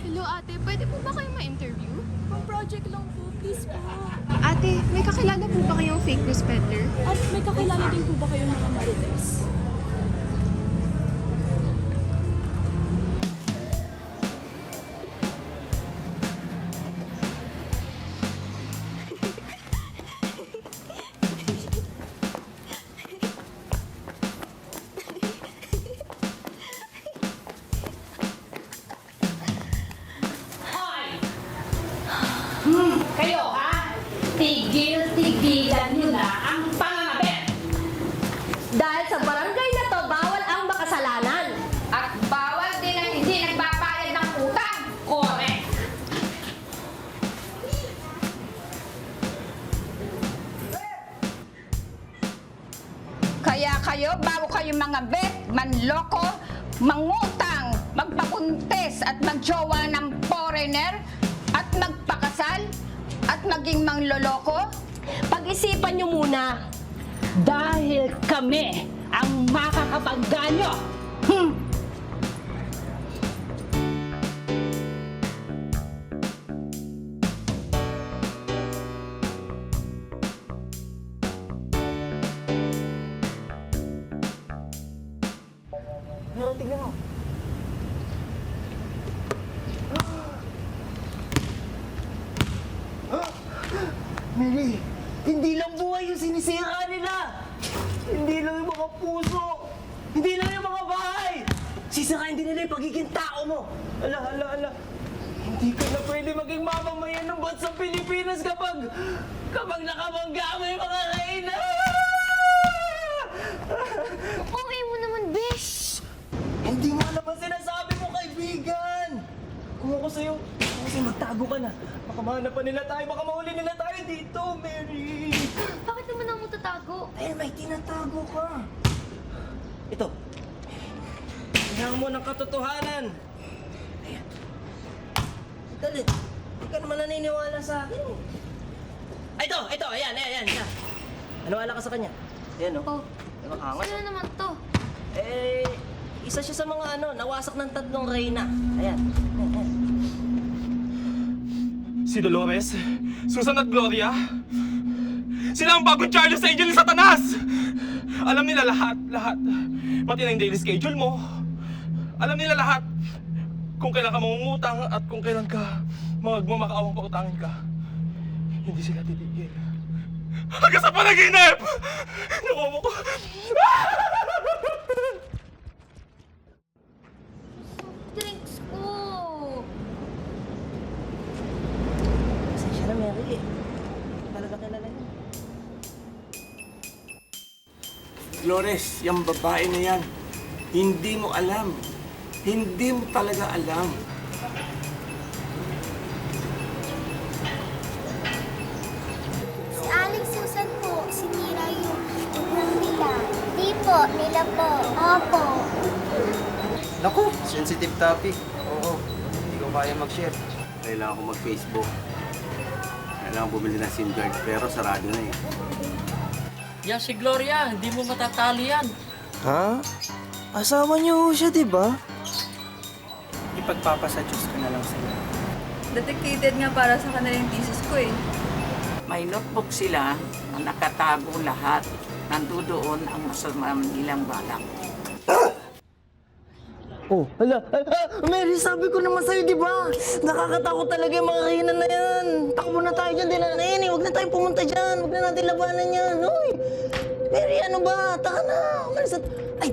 Hello ate, pwede po ba kayo ma-interview? Pang project lang po, please po. Ate, may kakilala po ba kayong fake news peddler? At may kakilala din po ba kayong mga marites? Kayo ha? Tigil-tigilan nyo na ang pangangabit! Dahil sa barangay na to, bawal ang makasalanan. At bawal din ang hindi nagbabayad ng utang! Correct! Kaya kayo, bago kayo mangabit, manloko, mangutang, magpapuntes at magjowa ng foreigner, at magpakasal, at maging mangloloko, Pag-isipan nyo muna. dahil kami ang makakabangga nyo. Tignan mo. Mary, hindi lang buhay yung sinisira nila. Hindi lang yung mga puso. Hindi lang yung mga bahay. Sisirain din nila yung pagiging tao mo. Ala. Hindi ka na pwede maging mamamayan ng bansang Pilipinas kapag nakabangga mo yung mga reyna. Okay mo naman, Bish! Hindi nga naman sinasabi mo, kaibigan! Kung ako sa'yo, magtago ka na. Baka mahanapan nila tayo, baka mahuli nila tayo dito, Mary! Bakit naman ako tatago? Dahil may tinatago ka. Ito. Tingnan mo ng katotohanan. Ayan. Dali. Hindi ka naman naniniwala sa akin. Ay, ito. Ayan. Naniwala ka sa kanya. Ayan, oh. Oh, Diba, angas? sino naman to? Isa siya sa mga nawasak ng tatlong reyna. Ayan. Si Dolores, Susan at Gloria, sila ang bagong charge sa angel ni Satanas! Alam nila lahat. Pati na yung daily schedule mo. Alam nila lahat kung kailan ka mangungutang at kung kailan ka magmamakaawang pautangin ka. Hindi sila titigil. Hanggang sa panaginip! Nakuha mo ko. Drinks ko! Pasensya na, Mary. Talaga kilala niya. Flores, yung babae na yan, hindi mo alam. Hindi mo talaga alam. Si Aling Susan po, sinira yung tugrang nila. Di po, nila po. Opo. Naku, sensitive topic. Oo, hindi ko kaya mag-share. Kailangan ko mag-Facebook. Kailangan bumili ng SIM card, pero sarado na eh. Yan si Gloria, hindi mo matatali yan. Ha? Asawa niyo siya, di ba? Ipagpapasa Diyos ko na lang sila. Dedicated nga para sa kanilang thesis ko eh. May notebook sila na nakatago lahat. Nandoon ang masama nilang balak. Oh, hala. Mary, sabi ko naman sa'yo, di ba? Nakakatakot talaga yung mga reyna na yan. Takbo na tayo dyan, Dilanin. Huwag na tayong pumunta dyan. Huwag na natin labanan yan. Uy! Mary, ano ba? Taka na. Umalis at... Ay!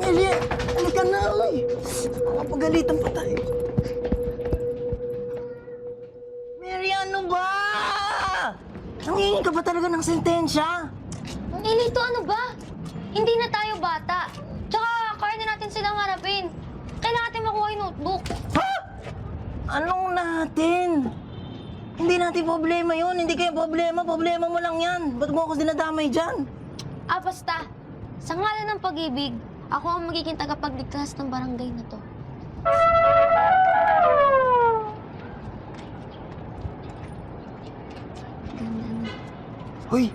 Mary, halika na, uy. Makapagalitan pa tayo. Mary, ano ba? Nangingi ka ba talaga ng sentensya? Ang ilito, ano ba? Hindi na tayo bata. Tsaka, kaya na natin silang harapin. Kailangan natin makuha yung notebook. Ha? Anong natin? Hindi natin problema yun. Hindi kayo problema. Problema mo lang yan. Ba't mo ako dinadamay dyan? Basta. Sa ngalan ng pag-ibig, ako ang magiging tagapagligtas ng barangay na to. Ganda na. Hoy!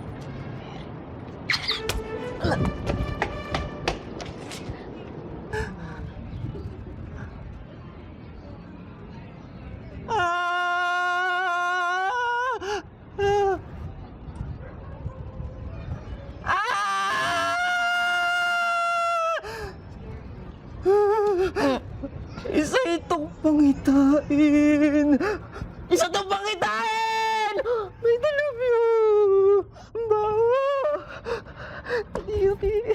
itong pangitain! Isa itong pangitain! May love you! Bawa! Yuki!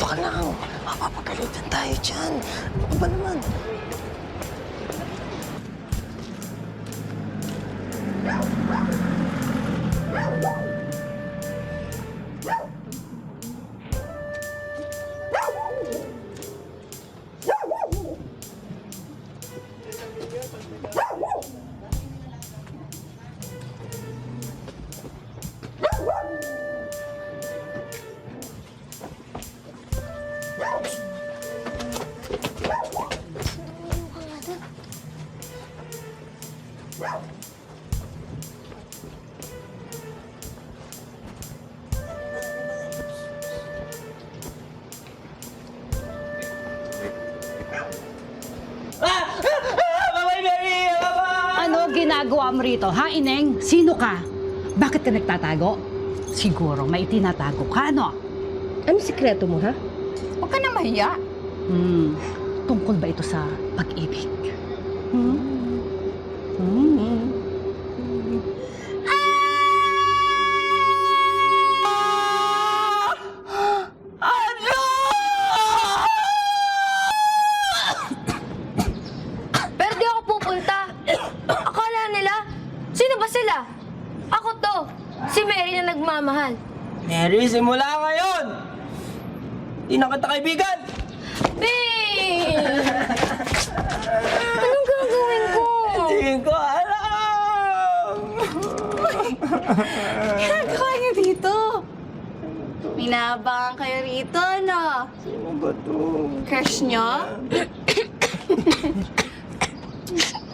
Dito ka lang. Mapapagalitan tayo dyan. Ano ba naman? Ano ginagawa mo rito, ha, Ineng? Sino ka? Bakit ka nagtatago? Siguro may tinatago ka, ano? Anong sikreto mo, ha? Huwag ka na mahiya. Tungkol ba ito sa pag-ibig? Pero di ako pupunta. Akala nila, sino ba sila? Ako to, si Mary na nagmamahal. Mary, simula ngayon! Di na kita kaibigan! Babe! Anong gagawin ko? Hindi ko alam! Ginagawa niyo dito? Minabangan kayo rito, no? Sino ba to? Crush niyo?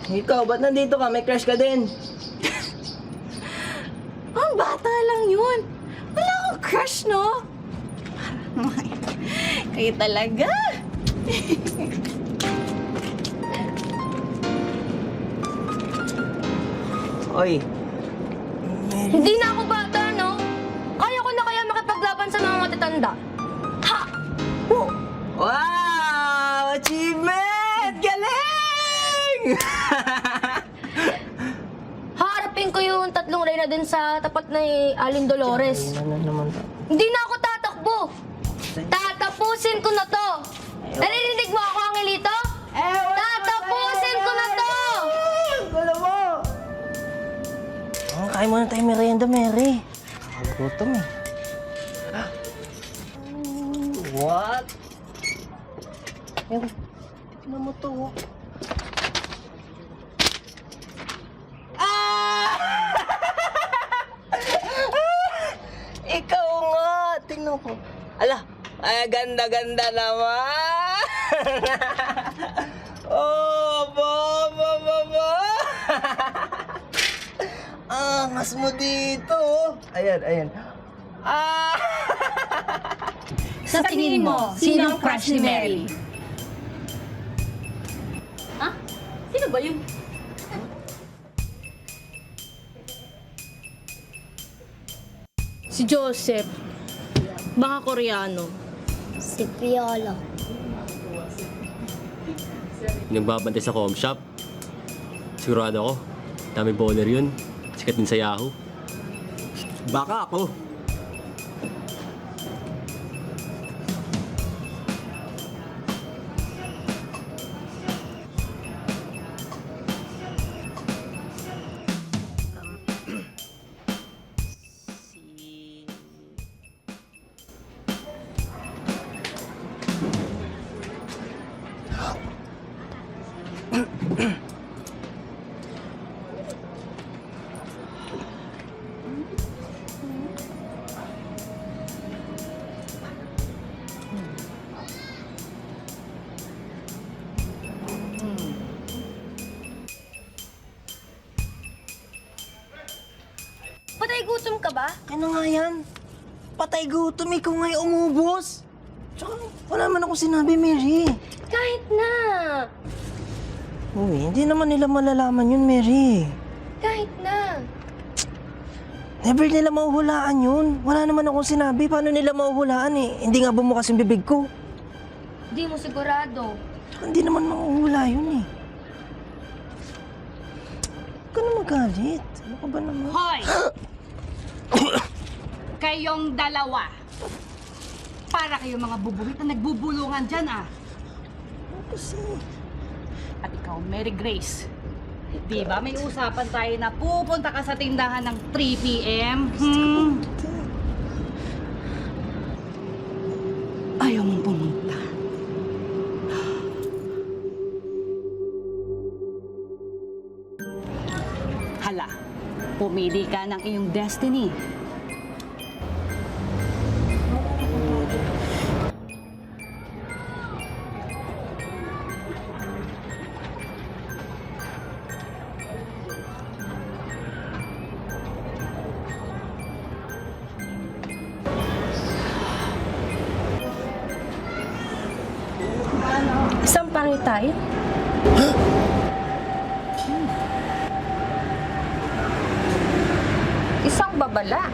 Ikaw, ba't nandito ka? May crush ka din. Ang bata lang yun. Wala akong crush, no? Kayo talaga. Oy, Hindi na ako bata, no? Kaya ko na kaya makipaglaban sa mga matatanda. Ha! wow! Achievement! Galing! Harapin ko yung 3 reyna din sa tapat ni Aling Dolores. Ano naman to? Hindi na ako tatakbo. Tatapusin ko na to. Narinig mo ako, Angelito? Tatapusin ko na to! Gulo mo! Kain muna tayo merienda, Mary. Gutom eh. What? Tingnan mo to. Ikaw nga! Tingnan ko. Ala, ay ganda-ganda naman! Oh, ba! Angas mo dito! Ayan. Sa tingin mo, sino ang crush ni Mary? Ha? Sino ba yun? Si Joseph. Baka Koreano. Si Piolo. Nagbabantay sa com shop. Sigurado ako, dami baller yun. Sikat din sa Yahoo. Baka ako. Nagugutom ka ba? Ano nga yan? Patay gutom, ikaw nga'y umubos. Tsaka, wala man akong sinabi, Mary. Kahit na. Uy, hindi naman nila malalaman yun, Mary. Kahit na. Never nila mahuhulaan yun. Wala naman akong sinabi. Paano nila mahuhulaan eh? Hindi nga bumukas yung bibig ko. Di mo sigurado. Tsaka hindi naman mahuhula yun eh. Huwag ka na magalit. Ano ka ba naman? Hoy! Kayong dalawa. Para kayong mga bubuhit na nagbubulungan dyan, ah. Kasi... At ikaw, Mary Grace. Di ba may usapan tayo na pupunta ka sa tindahan ng 3 p.m.? Ayaw mong pumunta. Hala, pumili ka ng iyong destiny. Isang pangit tayo. Isang babala.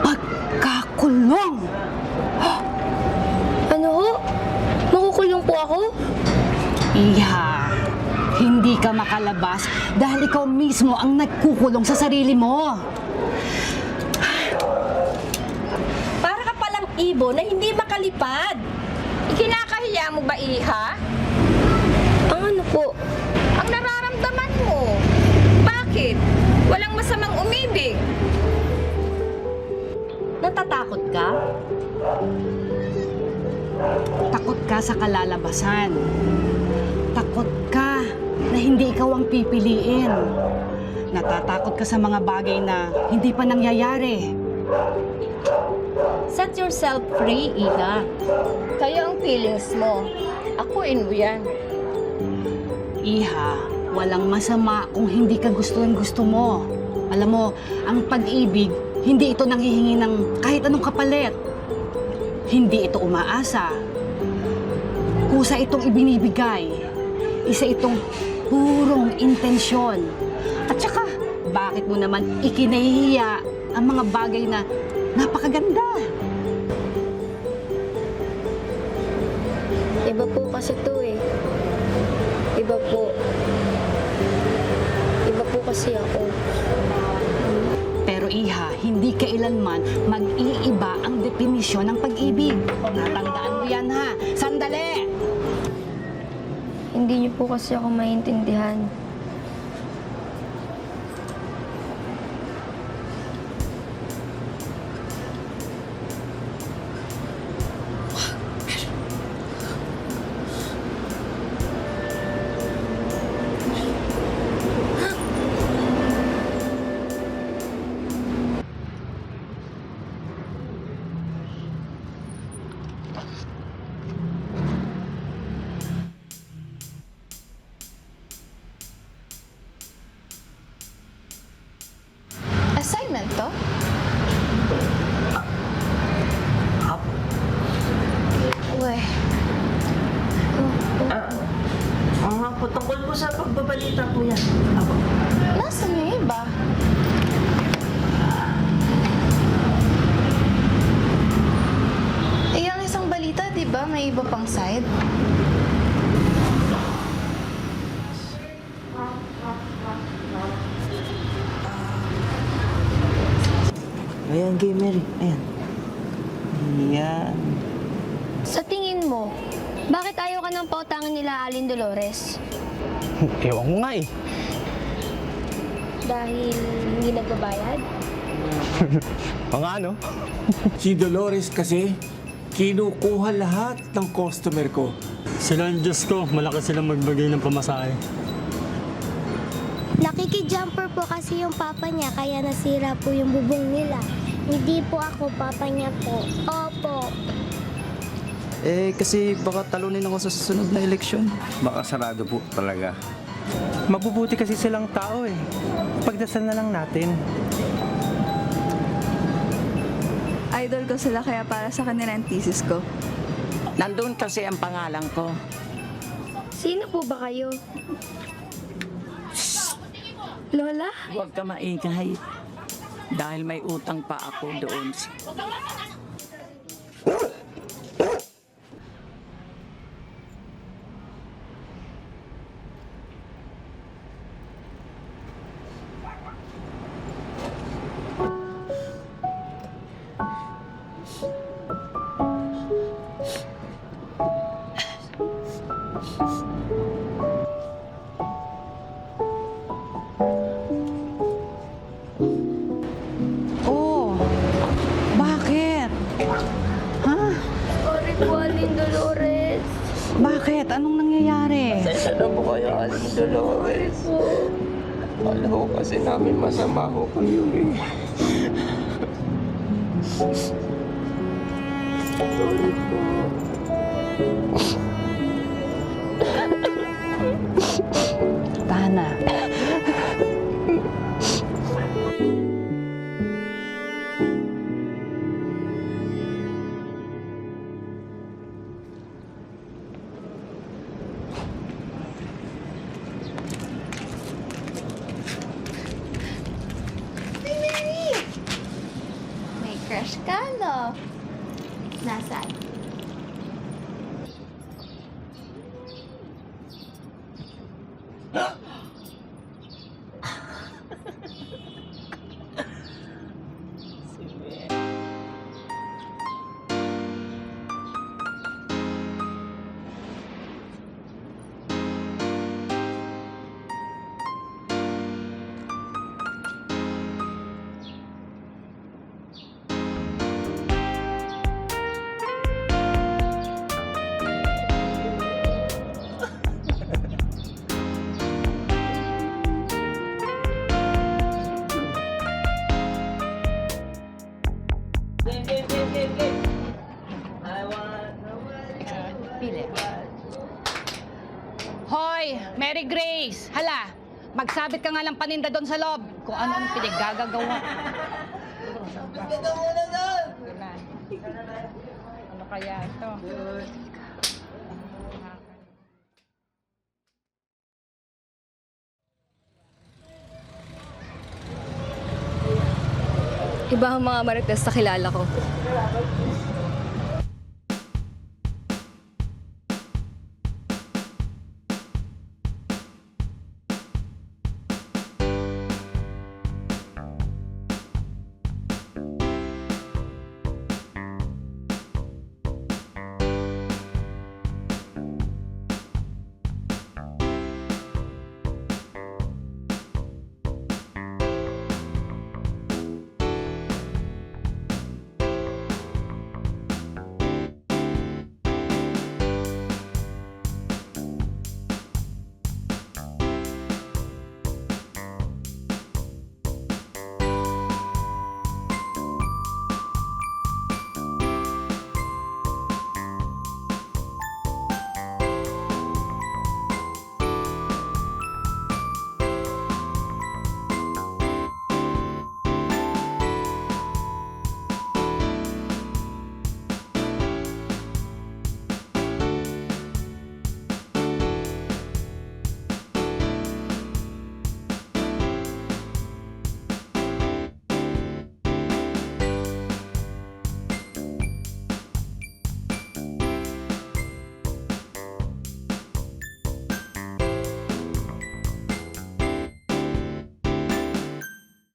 Pagkakulong! Ano ho? Makukulong po ako? Iha, hindi ka makalabas dahil ikaw mismo ang nagkukulong sa sarili mo. Para ka palang ibon na hindi makalipad. Ikinakahiya mo ba, Iha? Ang ano po? Ang nararamdaman mo. Bakit? Walang masamang umibig. Natatakot ka? Takot ka sa kalalabasan. Takot ka na hindi ikaw ang pipiliin. Natatakot ka sa mga bagay na hindi pa nangyayari. Set yourself free, Iha. Kayo ang feelings mo. Akuin mo yan. Iha, walang masama kung hindi ka gusto mo. Alam mo, ang pag-ibig, hindi ito nanghihingi ng kahit anong kapalit. Hindi ito umaasa. Kusa itong ibinibigay. Isa itong purong intensyon. At saka, bakit mo naman ikinahihiya ang mga bagay na napakaganda? Iba po kasi to eh. Iba po. Iba po kasi ako. Pero Iha, hindi kailanman mag-iiba ang definisyon ng pag-ibig. Natandaan mo yan ha. Sandali! Hindi niyo po kasi ako maintindihan. Assignment to? Uy. Po, tungkol po sa pagbabalita po yan. Apo. Nasaan yung iba? Eh, yung isang balita, di ba? May iba pang side. Ayan, gay Mary. Ayan. Ayan. Sa tingin mo, bakit ayaw ka ng pautangan nila Alin Dolores? Ewan ko nga eh. Dahil hindi nagbabayad? Mga ano? Si Dolores kasi, kinukuha lahat ng customer ko. Sila ang Diyos ko, malaki sila magbigay ng pamasahe. Nakikijumper po kasi yung papa niya, kaya nasira po yung bubong nila. Hindi po ako, papa niya po. Opo. Eh, kasi baka talunin ako sa susunod na eleksyon. Baka sarado po talaga. Mabubuti kasi silang tao eh. Pagdasal na lang natin. Idol ko sila kaya para sa kanila yung thesis ko. Nandun kasi ang pangalan ko. Sino po ba kayo? Lola? Huwag ka maingay. Dahil may utang pa ako doon. Oh, bakit? Ha? Sorry po, Aling Dolores. Bakit? Anong nangyayari? Sensya na po kayo, Aling Dolores. Alam ko kasi namin masama ko kayo eh. Sorry po. Tahan na. May crush ka, no? Nasaan? Hoy, Mary Grace! Hala, magsabit ka nga ng paninda doon sa loob. Kung ano-anong pinaggagawa. Ano kaya ito? Iba ang mga marites na kilala ko.